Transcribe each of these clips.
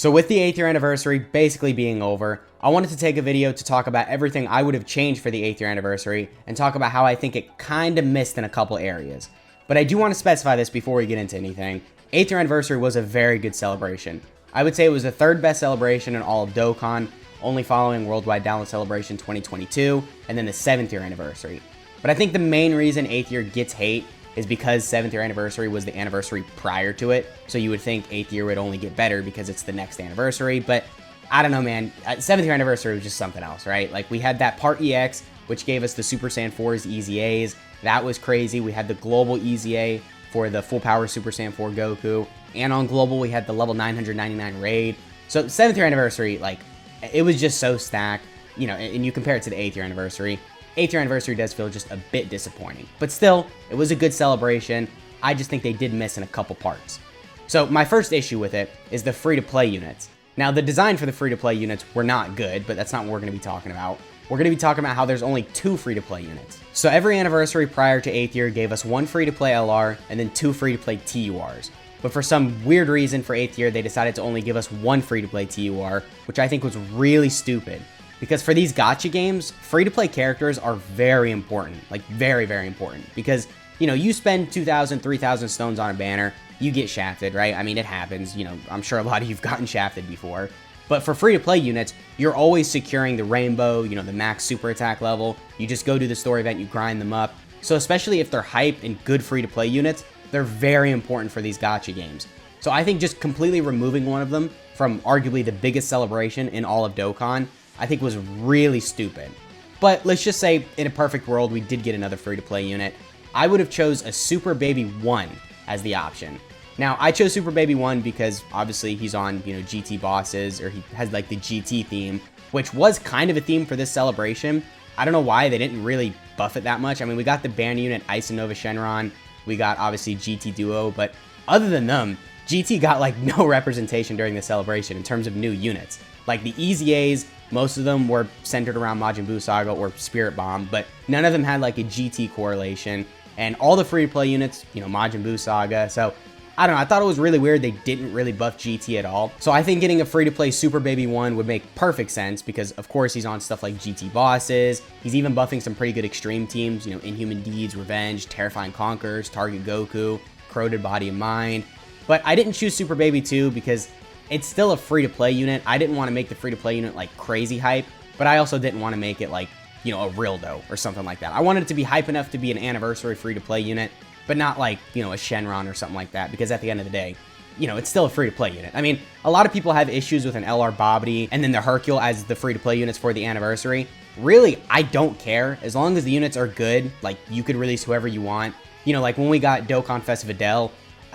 So with the 8th year anniversary basically being over, I wanted to take a video to talk about everything I would have changed for the 8th year anniversary and talk about how I think it kinda missed in a couple areas. But I do want to specify this before we get into anything. 8th year anniversary was a very good celebration. I would say it was the third best celebration in all of Dokkan, only following Worldwide Download Celebration 2022 and then the 7th year anniversary. But I think the main reason 8th year gets hate is because 7th year anniversary was the anniversary prior to it. So you would think 8th year would only get better because it's the next anniversary. But I don't know, man. 7th year anniversary was just something else, right? Like we had that Part EX, which gave us the Super Saiyan 4's EZAs. That was crazy. We had the global EZA for the full power Super Saiyan 4 Goku. And on global, we had the level 999 raid. So 7th year anniversary, like it was just so stacked, you know, and you compare it to the 8th year anniversary. 8th year anniversary does feel just a bit disappointing, but still, it was a good celebration. I just think they did miss in a couple parts. So my first issue with it is the free-to-play units. Now, the design for the free-to-play units were not good, but that's not what we're going to be talking about. We're going to be talking about how there's only 2 free-to-play units. So every anniversary prior to 8th year gave us 1 free-to-play LR and then 2 free-to-play TURs. But for some weird reason for 8th year, they decided to only give us 1 free-to-play TUR, which I think was really stupid. Because for these gacha games, free-to-play characters are very important, like very, very important. Because, you know, you spend 2,000, 3,000 stones on a banner, you get shafted, right? I mean, it happens, you know, I'm sure a lot of you've gotten shafted before. But for free-to-play units, you're always securing the rainbow, you know, the max super attack level. You just go to the story event, you grind them up. So especially if they're hype and good free-to-play units, they're very important for these gacha games. So I think just completely removing one of them from arguably the biggest celebration in all of Dokkan, I think was really stupid. But let's just say in a perfect world, we did get another free-to-play unit. I would have chose a Super Baby 1 as the option. Now, I chose Super Baby 1 because obviously he's on, you know, GT bosses, or he has like the GT theme, which was kind of a theme for this celebration. I don't know why they didn't really buff it that much. I mean, we got the band unit Ice and Nova Shenron. We got obviously GT Duo, but other than them, GT got like no representation during the celebration in terms of new units. Like the EZAs, most of them were centered around Majin Buu Saga or Spirit Bomb, but none of them had like a GT correlation. And all the free-to-play units, you know, Majin Buu Saga. So, I don't know, I thought it was really weird they didn't really buff GT at all. So I think getting a free-to-play Super Baby 1 would make perfect sense because, of course, he's on stuff like GT bosses. He's even buffing some pretty good extreme teams, you know, Inhuman Deeds, Revenge, Terrifying Conquerors, Target Goku, Corroded Body and Mind. But I didn't choose Super Baby 2 because it's still a free-to-play unit. I didn't want to make the free-to-play unit like crazy hype, but I also didn't want to make it like, you know, a Rildo or something like that. I wanted it to be hype enough to be an anniversary free-to-play unit, but not like, you know, a Shenron or something like that, because at the end of the day, you know, it's still a free-to-play unit. I mean, a lot of people have issues with an LR Bobbity and then the Hercule as the free-to-play units for the anniversary. Really, I don't care. As long as the units are good, like, you could release whoever you want. You know, like when we got Dokkan Fest Videl,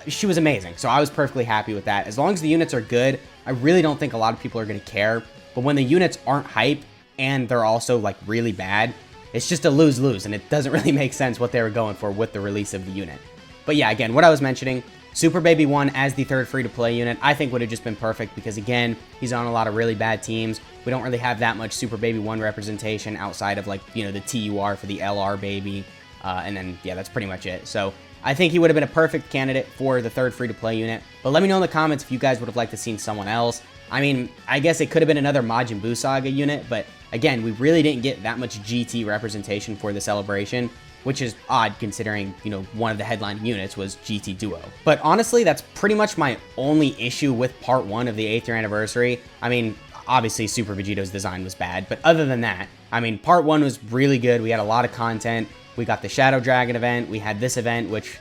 she was amazing, so I was perfectly happy with that. As long as the units are good, I really don't think a lot of people are going to care. But when the units aren't hype and they're also like really bad, it's just a lose-lose, and it doesn't really make sense what they were going for with the release of the unit. But yeah, again, what I was mentioning, Super Baby 1 as the third free-to-play unit, I think would have just been perfect because, again, he's on a lot of really bad teams. We don't really have that much Super Baby 1 representation outside of, like, you know, the TUR for the LR baby. And then, yeah, that's pretty much it. So I think he would have been a perfect candidate for the third free-to-play unit. But let me know in the comments if you guys would have liked to seen someone else. I mean, I guess it could have been another Majin Buu Saga unit, but again, we really didn't get that much GT representation for the celebration, which is odd considering, you know, one of the headline units was GT Duo. But honestly, that's pretty much my only issue with Part 1 of the 8th year anniversary. I mean, obviously Super Vegeto's design was bad, but other than that, I mean, Part 1 was really good. We had a lot of content. We got the Shadow Dragon event. We had this event, which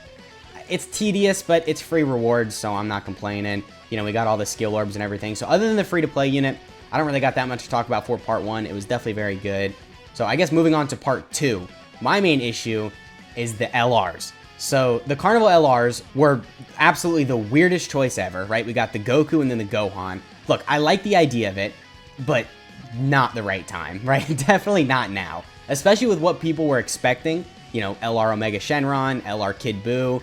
it's tedious, but it's free rewards, so I'm not complaining. You know, we got all the skill orbs and everything. So other than the free-to-play unit, I don't really got that much to talk about for Part 1. It was definitely very good. So I guess moving on to Part 2, my main issue is the LRs. So the Carnival LRs were absolutely the weirdest choice ever, right? We got the Goku and then the Gohan. Look, I like the idea of it, but not the right time, right? Definitely not now. Especially with what people were expecting, you know, LR Omega Shenron, LR Kid Buu.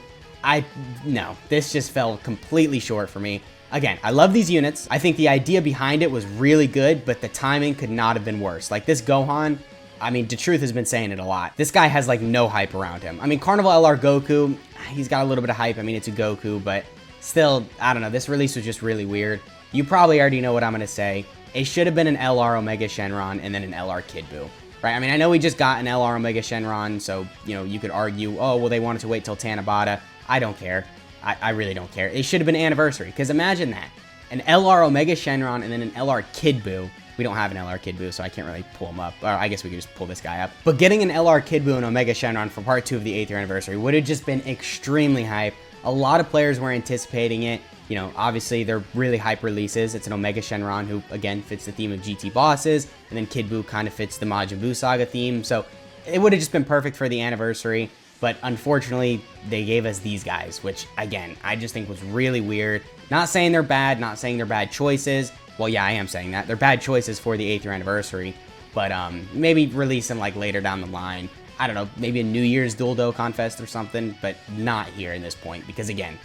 No, this just fell completely short for me. Again, I love these units. I think the idea behind it was really good, but the timing could not have been worse. Like this Gohan, I mean, Truth has been saying it a lot. This guy has like no hype around him. I mean, Carnival LR Goku, he's got a little bit of hype. I mean, it's a Goku, but still, I don't know. This release was just really weird. you probably already know what I'm going to say. It should have been an LR Omega Shenron and then an LR Kid Buu, right? I mean, I know we just got an LR Omega Shenron, so, you know, you could argue, oh, well, they wanted to wait till Tanabata. I don't care. I really don't care. It should have been Anniversary, because imagine that. An LR Omega Shenron and then an LR Kid Buu. We don't have an LR Kid Buu, so I can't really pull him up. Or I guess we could just pull this guy up. But getting an LR Kid Buu and Omega Shenron for part 2 of the 8th year anniversary would have just been extremely hype. A lot of players were anticipating it. You know, obviously, they're really hype releases. It's an Omega Shenron who, again, fits the theme of GT bosses. And then Kid Buu kind of fits the Majin Buu Saga theme. So it would have just been perfect for the anniversary. But unfortunately, they gave us these guys, which, again, I just think was really weird. Not saying they're bad, not saying they're bad choices. Well, yeah, I am saying that. They're bad choices for the 8th year anniversary. But maybe release them, like, later down the line. I don't know, maybe a New Year's Dual Dokkan Fest or something, but not here in this point. Because, again,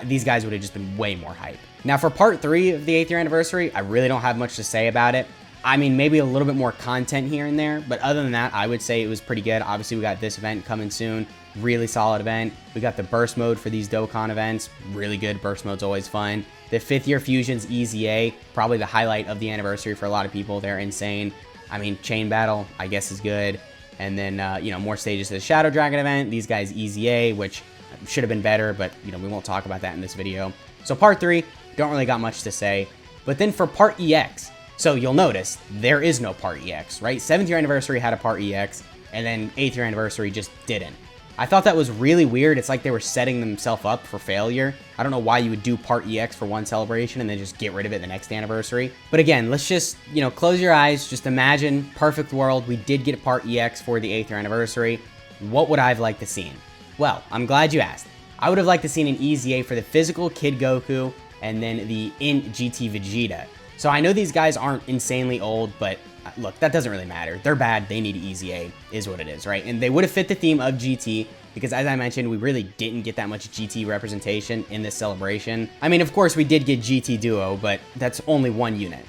these guys would have just been way more hype. Now, for part 3 of the 8th year anniversary, I really don't have much to say about it. I mean, maybe a little bit more content here and there, but other than that, I would say it was pretty good. Obviously, we got this event coming soon. Really solid event. We got the burst mode for these Dokkan events. Really good. Burst mode's always fun. The 5th year fusions EZA, probably the highlight of the anniversary for a lot of people. They're insane. I mean, Chain Battle, I guess, is good. And then, you know, more stages of the Shadow Dragon event. These guys EZA, which should have been better, but, you know, we won't talk about that in this video. So part 3, don't really got much to say. But then for part EX, so you'll notice there is no part EX, right? 7th year anniversary had a part EX, and then 8th year anniversary just didn't. I thought that was really weird. It's like they were setting themselves up for failure. I don't know why you would do part EX for one celebration and then just get rid of it the next anniversary. But again, let's just, you know, close your eyes. Just imagine, perfect world, we did get a part EX for the 8th year anniversary. What would I have liked to see? Well, I'm glad you asked. I would have liked to see an EZA for the physical Kid Goku and then the GT Vegeta. So I know these guys aren't insanely old, but look, that doesn't really matter. They're bad. They need EZA, is what it is, right? And they would have fit the theme of GT because, as I mentioned, we really didn't get that much GT representation in this celebration. I mean, of course, we did get GT Duo, but that's only one unit.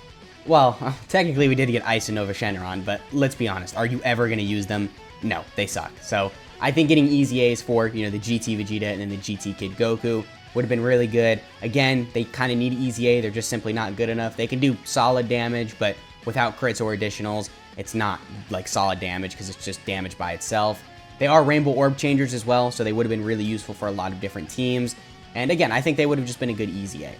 Well, technically, we did get Ice and Nova Shenron, but let's be honest. Are you ever going to use them? No, they suck. So I think getting EZAs for, you know, the GT Vegeta and then the GT Kid Goku would have been really good. Again, they kind of need EZA. They're just simply not good enough. They can do solid damage, but without crits or additionals, it's not like solid damage because it's just damage by itself. They are Rainbow Orb Changers as well, so they would have been really useful for a lot of different teams. And again, I think they would have just been a good EZA.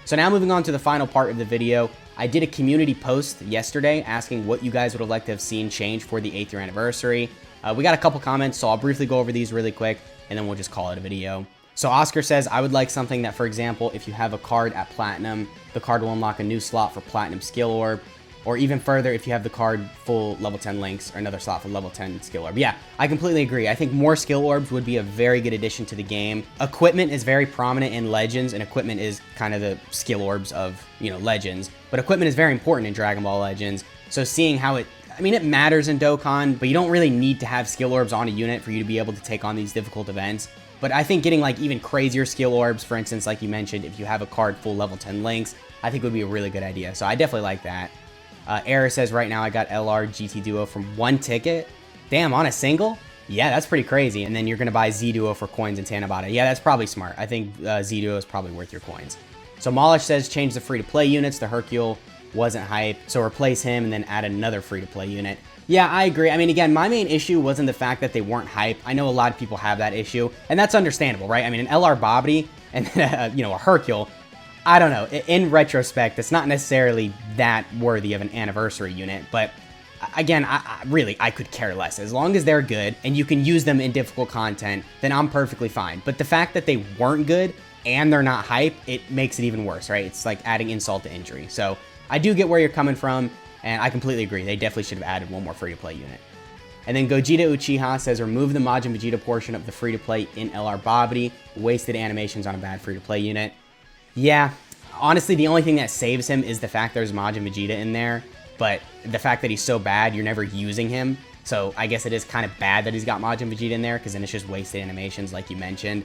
So now moving on to the final part of the video, I did a community post yesterday asking what you guys would have liked to have seen change for the 8th year anniversary. We got a couple comments, so I'll briefly go over these really quick, and then we'll just call it a video. So Oscar says, I would like something that, for example, if you have a card at Platinum, the card will unlock a new slot for Platinum Skill Orb, or even further, if you have the card full level 10 links, or another slot for level 10 Skill Orb. Yeah, I completely agree. I think more Skill Orbs would be a very good addition to the game. Equipment is very prominent in Legends, and equipment is kind of the Skill Orbs of, you know, Legends. But equipment is very important in Dragon Ball Legends, so seeing how I mean, it matters in Dokkan, but you don't really need to have Skill Orbs on a unit for you to be able to take on these difficult events. But I think getting like even crazier Skill Orbs, for instance, like you mentioned, if you have a card full level 10 links, I think would be a really good idea. So I definitely like that. Era says right now I got LR GT Duo from one ticket. Damn, on a single? Yeah, that's pretty crazy. And then you're going to buy Z Duo for coins in Tanabata. Yeah, that's probably smart. I think Z Duo is probably worth your coins. So Molish says change the free-to-play units. The Hercule wasn't hype, so replace him and then add another free-to-play unit. Yeah, I agree. I mean, again, my main issue wasn't the fact that they weren't hype. I know a lot of people have that issue, and that's understandable, right? I mean, an LR Bobbity and then, you know, a Hercule, I don't know. In retrospect, it's not necessarily that worthy of an anniversary unit, but again, I could care less. As long as they're good and you can use them in difficult content, then I'm perfectly fine. But the fact that they weren't good and they're not hype, it makes it even worse, right? It's like adding insult to injury. So I do get where you're coming from, and I completely agree. They definitely should have added one more free-to-play unit. And then Gogeta Uchiha says, remove the Majin Vegeta portion of the free-to-play in LR Bobbity. Wasted animations on a bad free-to-play unit. Yeah, honestly, the only thing that saves him is the fact there's Majin Vegeta in there. But the fact that he's so bad, you're never using him. So I guess it is kind of bad that he's got Majin Vegeta in there, because then it's just wasted animations like you mentioned.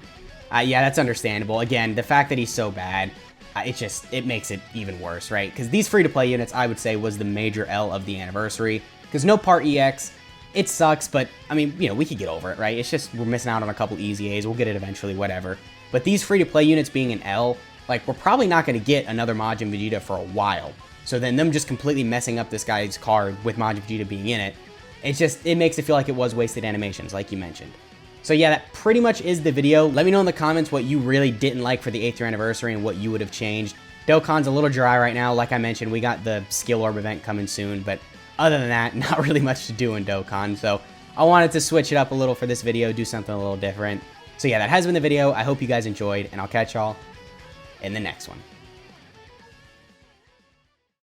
Yeah, that's understandable. Again, the fact that he's so bad, it makes it even worse, right? Because these free-to-play units, I would say, was the major L of the anniversary. Because no part EX, it sucks, but, I mean, you know, we could get over it, right? It's just we're missing out on a couple EZAs. We'll get it eventually, whatever. But these free-to-play units being an L, like, we're probably not going to get another Majin Vegeta for a while. So then them just completely messing up this guy's card with Majin Vegeta being in it, it makes it feel like it was wasted animations, like you mentioned. So yeah, that pretty much is the video. Let me know in the comments what you really didn't like for the 8th year anniversary and what you would have changed. Dokkan's a little dry right now. Like I mentioned, we got the Skill Orb event coming soon, but other than that, not really much to do in Dokkan. So I wanted to switch it up a little for this video, do something a little different. So yeah, that has been the video. I hope you guys enjoyed, and I'll catch y'all in the next one.